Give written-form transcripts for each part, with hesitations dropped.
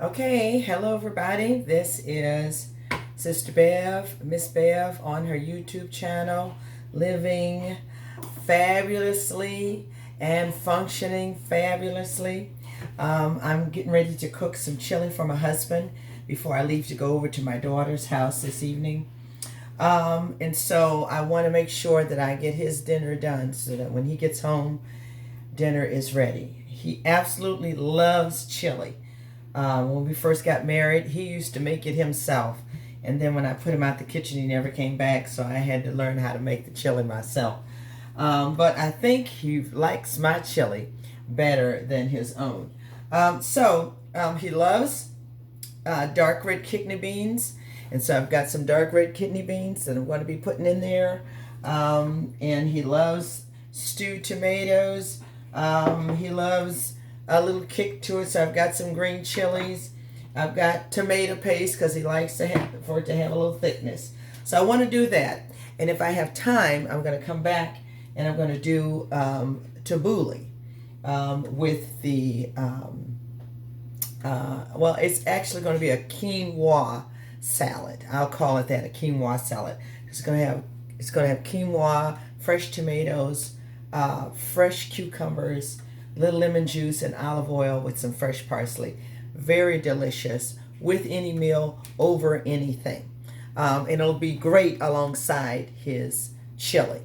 Okay, hello everybody. This is Sister Bev, Miss Bev on her YouTube channel, living fabulously and functioning fabulously. I'm getting ready to cook some chili for my husband before I leave to go over to my daughter's house this evening. And so I want to make sure that I get his dinner done so that when he gets home, dinner is ready. He absolutely loves chili. When we first got married, he used to make it himself. And then when I put him out the kitchen, he never came back, so I had to learn how to make the chili myself. But I think he likes my chili better than his own. He loves dark red kidney beans. And so I've got some dark red kidney beans that I'm going to be putting in there. And he loves stewed tomatoes. He loves a little kick to it, so I've got some green chilies. I've got tomato paste because he likes for it to have a little thickness. So I want to do that. And if I have time, I'm going to come back and I'm going to do tabbouleh with the, it's actually going to be a quinoa salad. I'll call it that, a quinoa salad. It's going to have quinoa, fresh tomatoes, fresh cucumbers, little lemon juice and olive oil with some fresh parsley. Very delicious with any meal over anything. And it'll be great alongside his chili.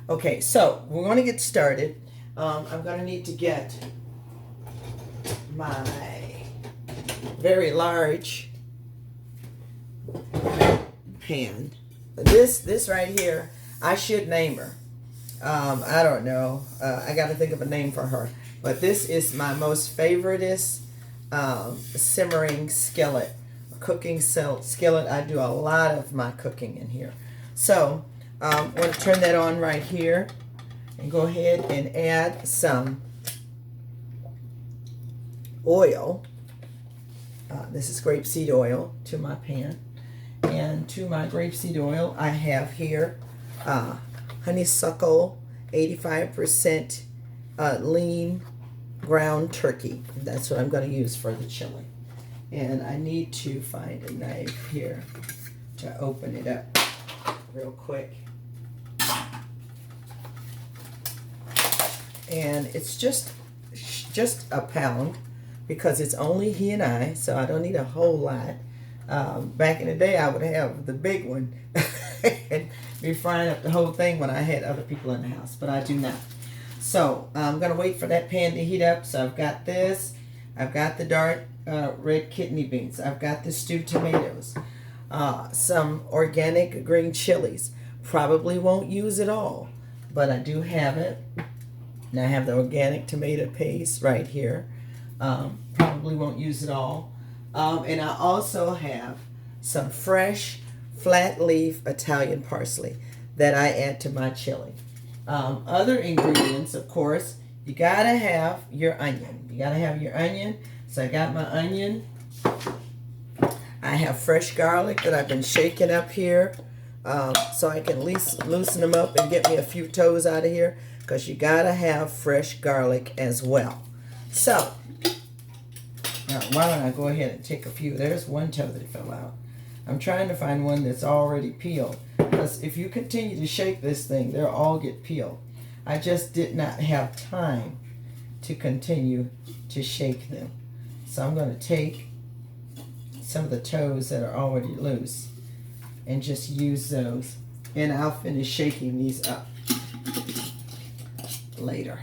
Okay, so we're going to get started. I'm going to need to get my very large pan. This right here, I should name her. I don't know. I got to think of a name for her. But this is my most favoriteest simmering skillet, cooking skillet. I do a lot of my cooking in here. So I'm going to turn that on right here and go ahead and add some oil. This is grapeseed oil to my pan. And to my grapeseed oil, I have here honeysuckle 85% lean ground turkey. That's what I'm going to use for the chili. And I need to find a knife here to open it up real quick. And it's just a pound because it's only he and I, so I don't need a whole lot. Back in the day, I would have the big one and be frying up the whole thing when I had other people in the house, but I do not. So I'm going to wait for that pan to heat up. So I've got this. I've got the dark red kidney beans. I've got the stewed tomatoes. Some organic green chilies. Probably won't use it all, but I do have it. And I have the organic tomato paste right here. Probably won't use it all. And I also have some fresh flat leaf Italian parsley that I add to my chili. Other ingredients, of course, you gotta have your onion. You gotta have your onion. So I got my onion. I have fresh garlic that I've been shaking up here so I can at least loosen them up and get me a few toes out of here, because you gotta have fresh garlic as well. So now, why don't I go ahead and take a few? There's one toe that fell out. I'm trying to find one that's already peeled, because if you continue to shake this thing, they'll all get peeled. I just did not have time to continue to shake them. So I'm going to take some of the toes that are already loose and just use those. And I'll finish shaking these up later.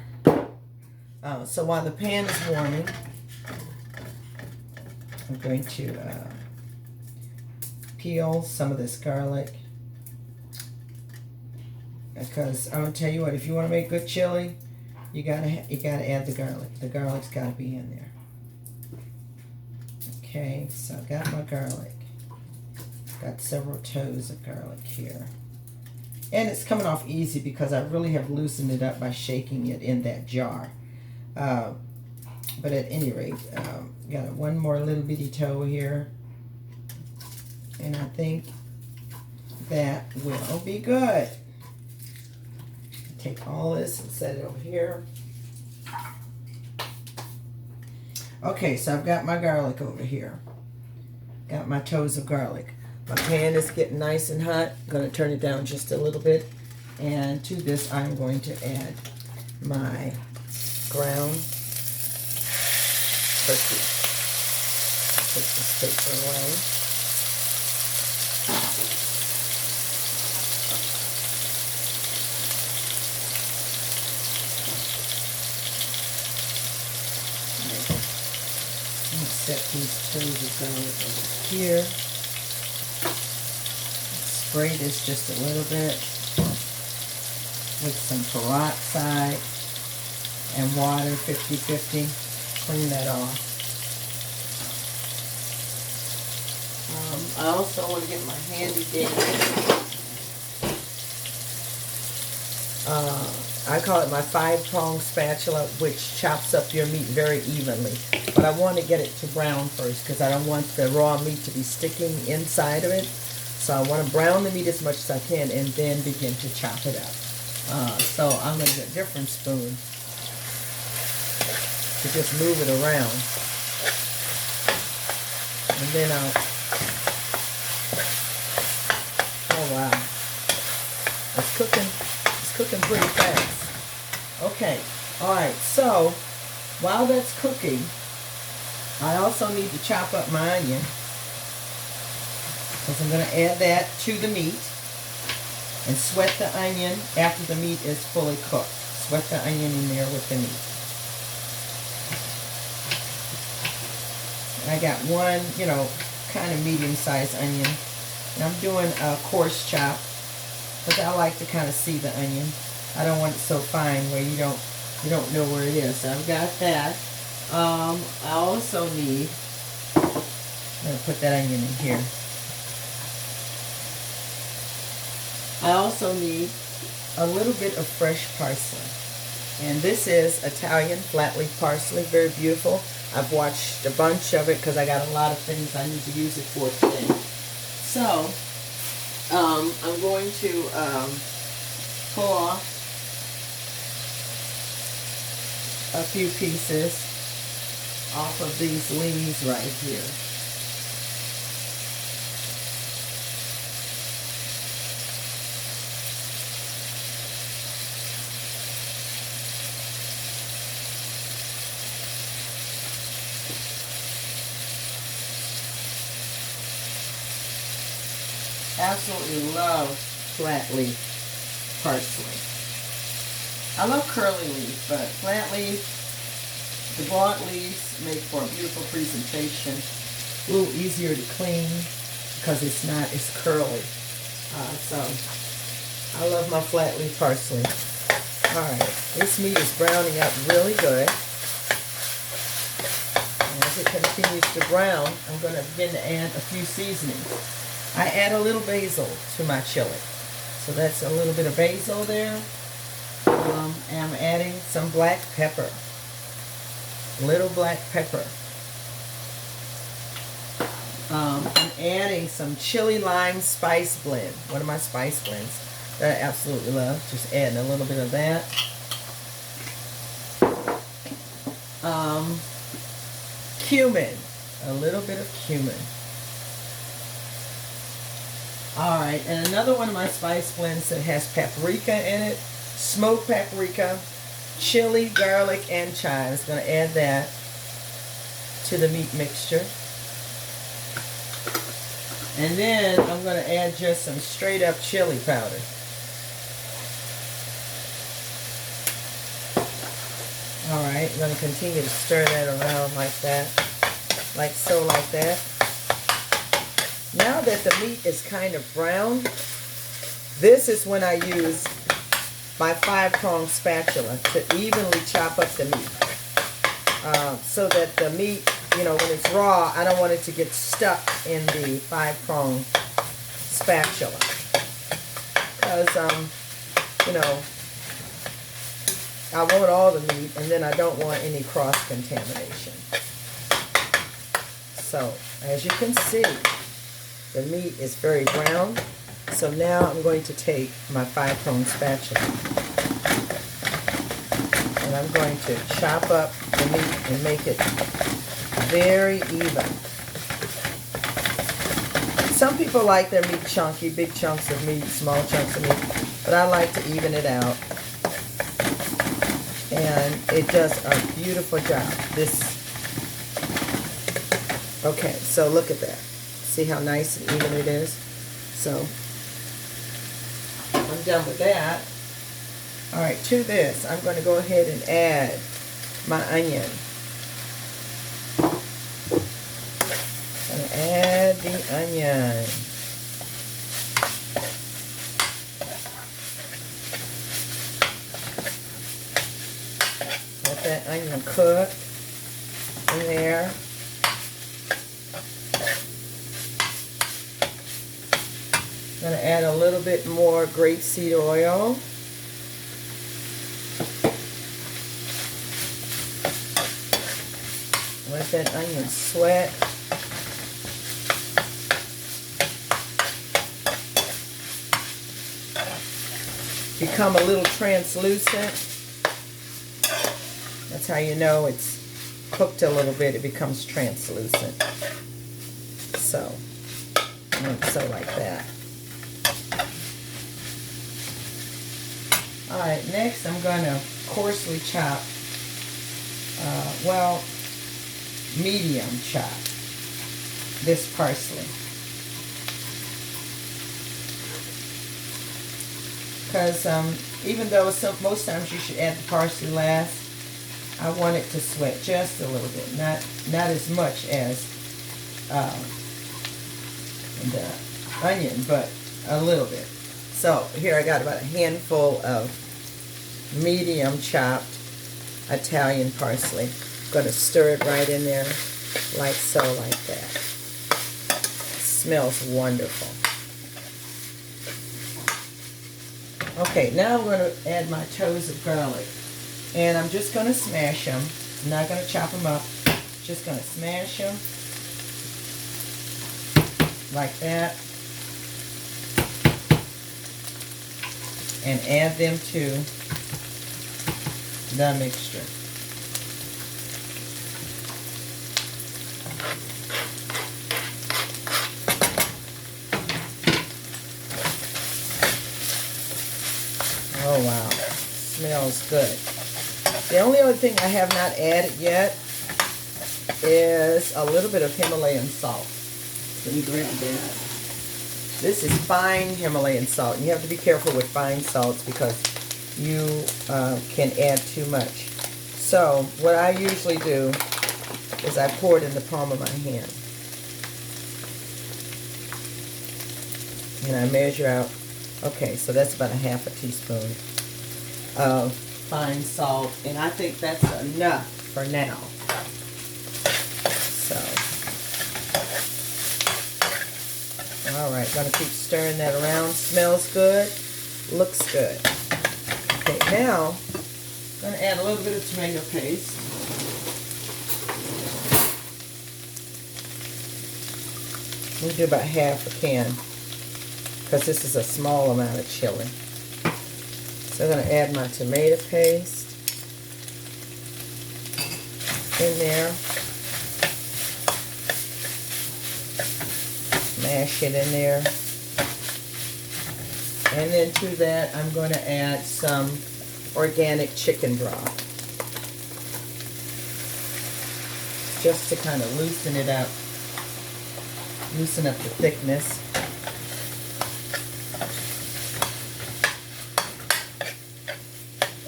So while the pan is warming, I'm going to peel some of this garlic, because I'm gonna tell you what, if you want to make good chili, you gotta add the garlic. The garlic's gotta be in there. Okay, so I've got my garlic. Got several toes of garlic here, and it's coming off easy because I really have loosened it up by shaking it in that jar. But at any rate, got one more little bitty toe here, and I think that will be good. Take all this and set it over here. Okay, so I've got my garlic over here. Got my toes of garlic. My pan is getting nice and hot. I'm going to turn it down just a little bit. And to this, I'm going to add my ground turkey. Take this paper away. Set these toes of garlic over here. Spray this just a little bit with some peroxide and water, 50-50. Clean that off. I also want to get my handy dandy. I call it my 5-prong spatula, which chops up your meat very evenly. But I want to get it to brown first because I don't want the raw meat to be sticking inside of it. So I want to brown the meat as much as I can and then begin to chop it up. So I'm going to get a different spoon to just move it around. And then oh wow, it's cooking pretty fast. Okay, all right, so while that's cooking, I also need to chop up my onion because I'm going to add that to the meat and sweat the onion after the meat is fully cooked. Sweat the onion in there with the meat. I got one, kind of medium-sized onion. And I'm doing a coarse chop because I like to kind of see the onion. I don't want it so fine where you don't know where it is. So I've got that. I also need, I'm going to put that onion in here. I also need a little bit of fresh parsley. And this is Italian flat leaf parsley, very beautiful. I've watched a bunch of it because I got a lot of things I need to use it for today. So, I'm going to pull off a few pieces off of these leaves right here. Absolutely love flat leaf parsley. I love curly leaf, but flat leaf, the broad leaves make for a beautiful presentation. A little easier to clean because it's not as curly. So I love my flat leaf parsley. Alright, this meat is browning up really good. And as it continues to brown, I'm going to begin to add a few seasonings. I add a little basil to my chili. So that's a little bit of basil there. And I'm adding some black pepper. Little black pepper. I'm adding some chili lime spice blend. One of my spice blends that I absolutely love. Just adding a little bit of that. Cumin. A little bit of cumin. Alright, and another one of my spice blends that has paprika in it, smoked paprika, chili, garlic, and chives. I'm going to add that to the meat mixture. And then I'm going to add just some straight up chili powder. Alright, I'm going to continue to stir that around like that, like so, like that. Now that the meat is kind of brown, this is when I use my 5-prong spatula to evenly chop up the meat. So that the meat, when it's raw, I don't want it to get stuck in the 5-prong spatula. Because, I want all the meat and then I don't want any cross-contamination. So, as you can see, the meat is very brown, so now I'm going to take my 5-prong spatula and I'm going to chop up the meat and make it very even. Some people like their meat chunky, big chunks of meat, small chunks of meat, but I like to even it out. And it does a beautiful job. Okay, so look at that. See how nice and even it is? So, I'm done with that. All right, to this, I'm going to go ahead and add my onion. I'm going to add the onion. Let that onion cook in there. I'm going to add a little bit more grapeseed oil. Let that onion sweat. Become a little translucent. That's how you know it's cooked a little bit. It becomes translucent. So like that. Alright, next I'm going to coarsely chop, medium chop this parsley. Because even though most times you should add the parsley last, I want it to sweat just a little bit, not as much as the onion, but a little bit. So here I got about a handful of medium chopped Italian parsley. I'm going to stir it right in there like so, like that. It smells wonderful. Okay, now I'm going to add my toes of garlic. And I'm just going to smash them. I'm not going to chop them up. Just going to smash them like that. And add them to the mixture. Oh wow, smells good. The only other thing I have not added yet is a little bit of Himalayan salt. Let me grab that. This is fine Himalayan salt. And you have to be careful with fine salts because you can add too much. So what I usually do is I pour it in the palm of my hand. And I measure out, okay, so that's about a half a teaspoon of fine salt. And I think that's enough for now. Alright, gonna keep stirring that around. Smells good, looks good. Okay, now I'm gonna add a little bit of tomato paste. We'll do about half a can because this is a small amount of chili. So I'm gonna add my tomato paste in there. Mash it in there. And then to that, I'm going to add some organic chicken broth. Just to kind of loosen it up. Loosen up the thickness.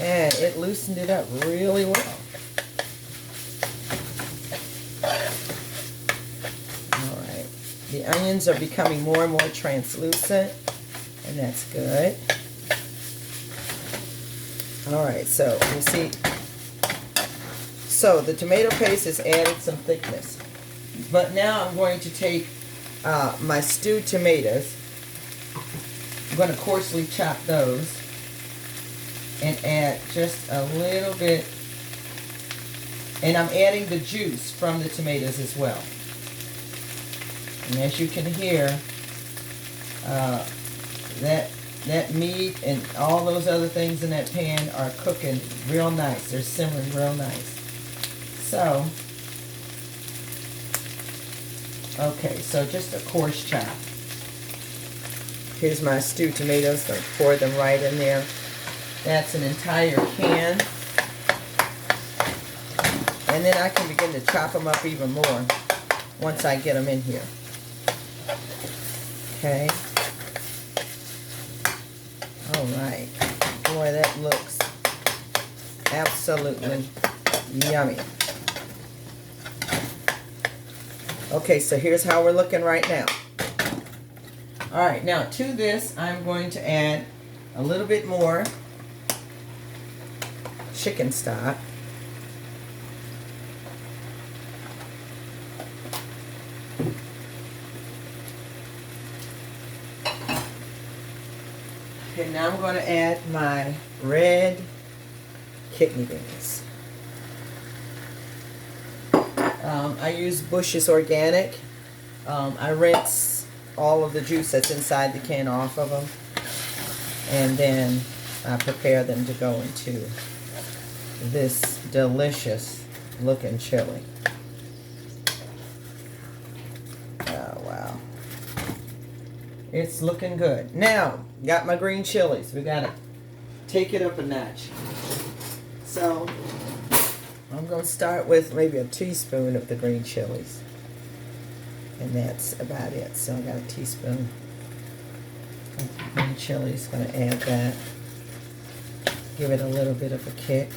And it loosened it up really well. The onions are becoming more and more translucent, and that's good. Alright, so you see, so the tomato paste has added some thickness. But now I'm going to take my stewed tomatoes. I'm going to coarsely chop those and add just a little bit. And I'm adding the juice from the tomatoes as well. And as you can hear, that meat and all those other things in that pan are cooking real nice. They're simmering real nice. So, okay, so just a coarse chop. Here's my stewed tomatoes. Going to pour them right in there. That's an entire can. And then I can begin to chop them up even more once I get them in here. Okay. All right. Boy, that looks absolutely yummy. Okay, so here's how we're looking right now. All right, now to this, I'm going to add a little bit more chicken stock. Okay, now I'm going to add my red kidney beans. I use Bush's Organic. I rinse all of the juice that's inside the can off of them, and then I prepare them to go into this delicious looking chili. Oh wow, it's looking good. Now got my green chilies. We gotta take it up a notch. So I'm going to start with maybe a teaspoon of the green chilies. And that's about it. So I got a teaspoon of the green chilies. Going to add that. Give it a little bit of a kick.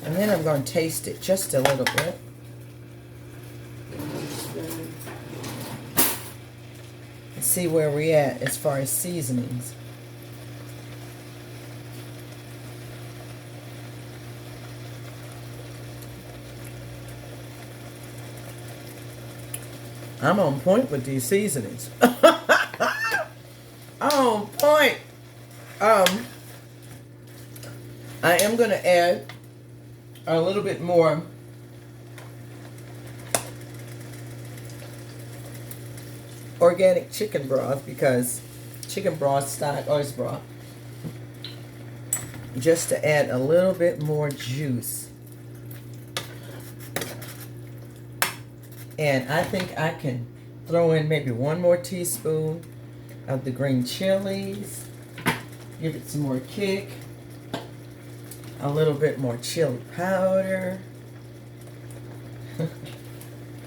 And then I'm going to taste it just a little bit. And see where we're at as far as seasonings. I'm on point with these seasonings. On point. I am going to add a little bit more organic chicken broth, because chicken broth stock, always broth, just to add a little bit more juice. And I think I can throw in maybe one more teaspoon of the green chilies. Give it some more kick. A little bit more chili powder.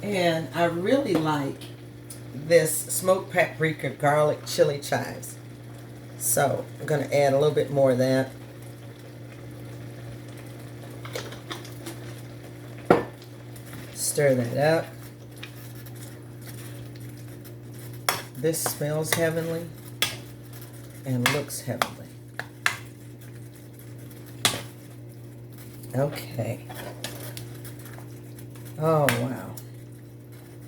And I really like this smoked paprika garlic chili chives. So I'm going to add a little bit more of that. Stir that up. This smells heavenly and looks heavenly. Okay. Oh, wow.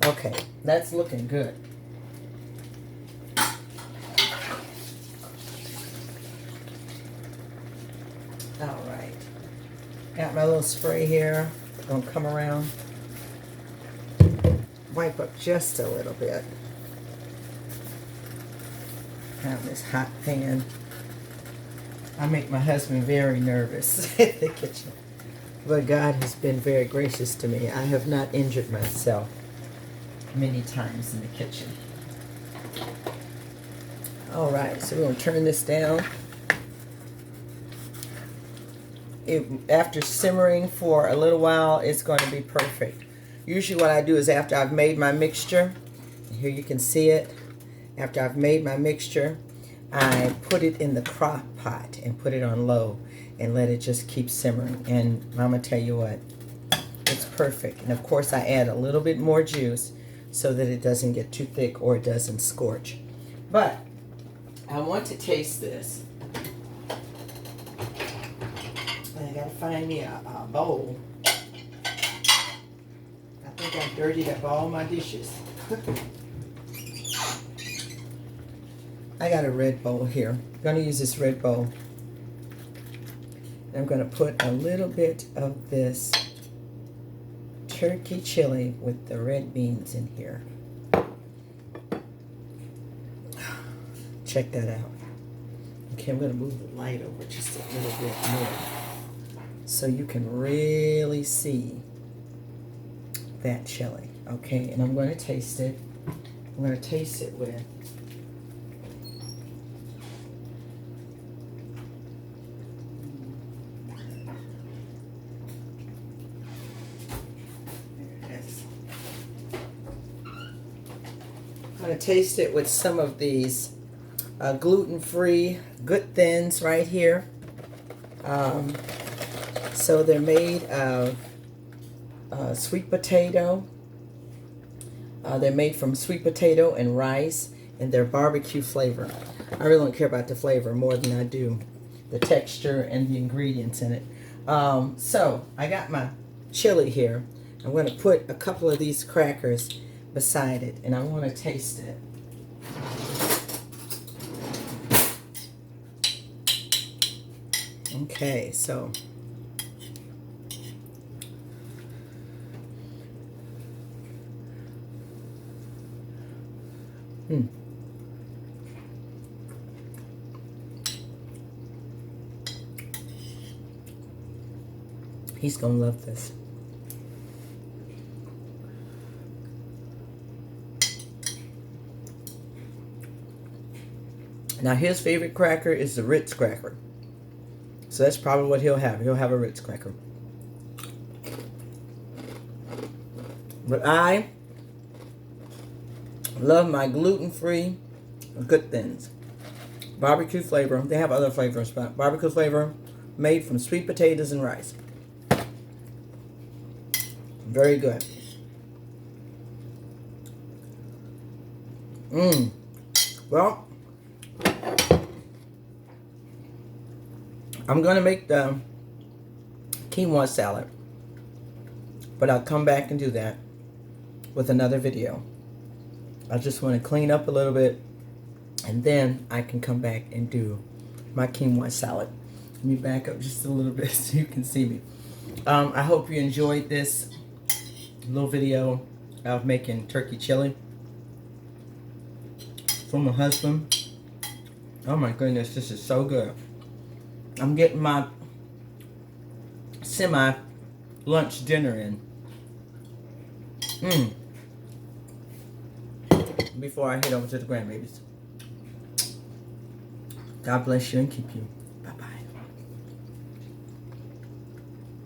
Okay, that's looking good. All right. Got my little spray here. Gonna come around. Wipe up just a little bit. On this hot pan. I make my husband very nervous in the kitchen. But God has been very gracious to me. I have not injured myself many times in the kitchen. All right, so we're going to turn this down. After simmering for a little while, it's going to be perfect. Usually what I do is after I've made my mixture, here you can see it. After I've made my mixture, I put it in the crock pot and put it on low and let it just keep simmering. And I'm going to tell you what, it's perfect. And of course I add a little bit more juice so that it doesn't get too thick or it doesn't scorch. But I want to taste this. I got to find me a bowl. I think I dirtied up all my dishes. I got a red bowl here. I'm going to use this red bowl. I'm going to put a little bit of this turkey chili with the red beans in here. Check that out. Okay, I'm going to move the light over just a little bit more. so you can really see that chili. Okay, and I'm going to taste it. I'm going to taste it with taste it with some of these gluten-free Good Thins right here. So they're made of sweet potato. They're made from sweet potato and rice, and they're barbecue flavor. I really don't care about the flavor more than I do the texture and the ingredients in it. So I got my chili here. I'm going to put a couple of these crackers beside it, and I want to taste it. Okay, so he's gonna love this. Now his favorite cracker is the Ritz cracker. So that's probably what he'll have. He'll have a Ritz cracker. But I love my gluten-free Good Thins. Barbecue flavor. They have other flavors, but barbecue flavor made from sweet potatoes and rice. Very good. Well, I'm going to make the quinoa salad, but I'll come back and do that with another video. I just want to clean up a little bit, and then I can come back and do my quinoa salad. Let me back up just a little bit so you can see me. I hope you enjoyed this little video of making turkey chili for my husband. Oh my goodness, this is so good. I'm getting my semi-lunch dinner in. Before I head over to the grandbabies. God bless you and keep you.